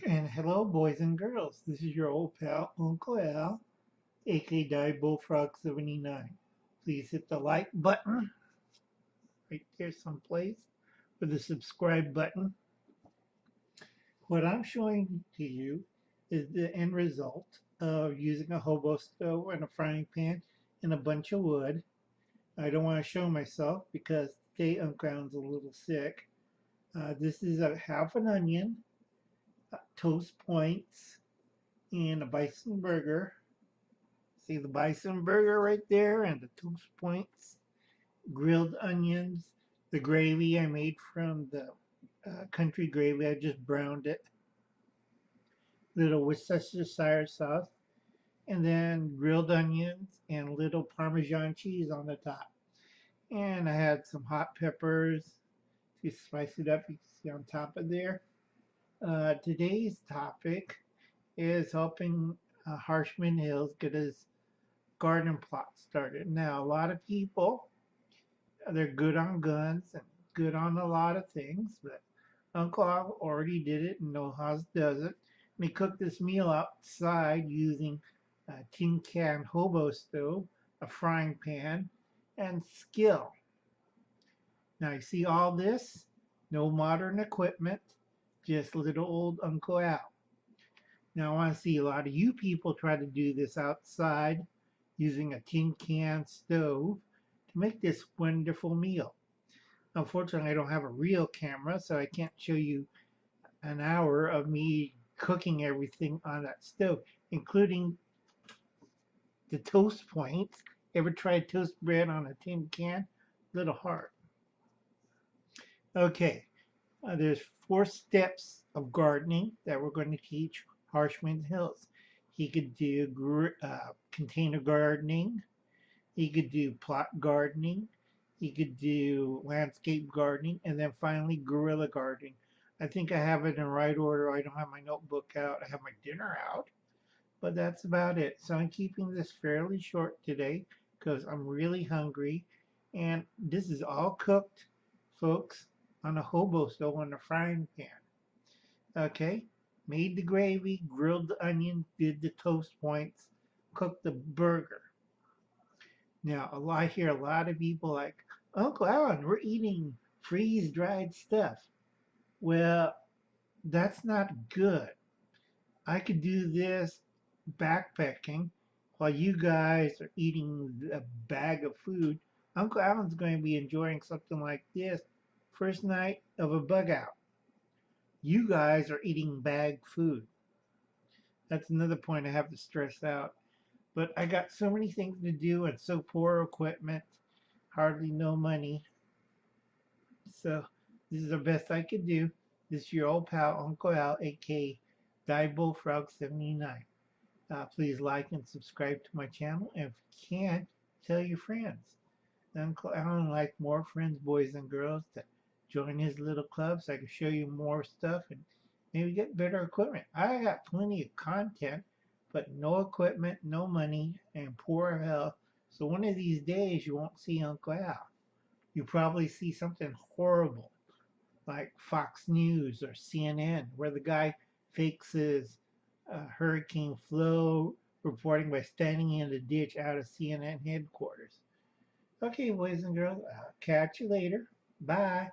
And hello, boys and girls. This is your old pal, Uncle Al, aka Diebulfrog79. Please hit the like button right there someplace or the subscribe button. What I'm showing to you is the end result of using a hobo stove and a frying pan and a bunch of wood. I don't want to show myself because today Uncle Al's a little sick. This is a half an onion, toast points, and a bison burger. See the bison burger right there and the toast points, grilled onions, the gravy I made from the country gravy. I just browned it. Little Worcestershire sauce, and then grilled onions and little Parmesan cheese on the top. And I had some hot peppers to spice it up. You can see on top of there. Today's topic is helping Harshman Hills get his garden plot started. Now, a lot of people, they're good on guns and good on a lot of things, but Uncle Al already did it and knows how does it. And he cooked this meal outside using a tin can hobo stove, a frying pan, and skill. Now you see all this? No modern equipment, just little old Uncle Al. Now I want to see a lot of you people try to do this outside using a tin can stove to make this wonderful meal. Unfortunately, I don't have a real camera, so I can't show you an hour of me cooking everything on that stove, including the toast points. Ever tried toast bread on a tin can? Little hard. Okay, there's 4 steps of gardening that we're going to teach Harshman Hills. He could do container gardening. He could do plot gardening. He could do landscape gardening, and then finally guerrilla gardening. I think I have it in right order. I don't have my notebook out. I have my dinner out, but that's about it. So I'm keeping this fairly short today because I'm really hungry, and this is all cooked, folks, on a hobo stove on a frying pan. Okay, made the gravy, grilled the onion, did the toast points, cooked the burger. Now, I hear a lot of people like, Uncle Alan, we're eating freeze dried stuff. Well, that's not good. I could do this backpacking while you guys are eating a bag of food. Uncle Alan's going to be enjoying something like this first night of a bug out. You guys are eating bag food. That's another point I have to stress out. But I got so many things to do and so poor equipment, hardly no money. So this is the best I could do. This is your old pal, Uncle Al, aka Diebulfrog79. Please like and subscribe to my channel. And if you can, tell your friends. Uncle Alan would like more friends, boys and girls, to join his little club so I can show you more stuff and maybe get better equipment. I got plenty of content, but no equipment, no money, and poor health. So one of these days you won't see Uncle Al. You probably see something horrible like Fox News or CNN, where the guy fakes his hurricane flow reporting by standing in the ditch out of CNN headquarters. Okay, boys and girls, I'll catch you later. Bye.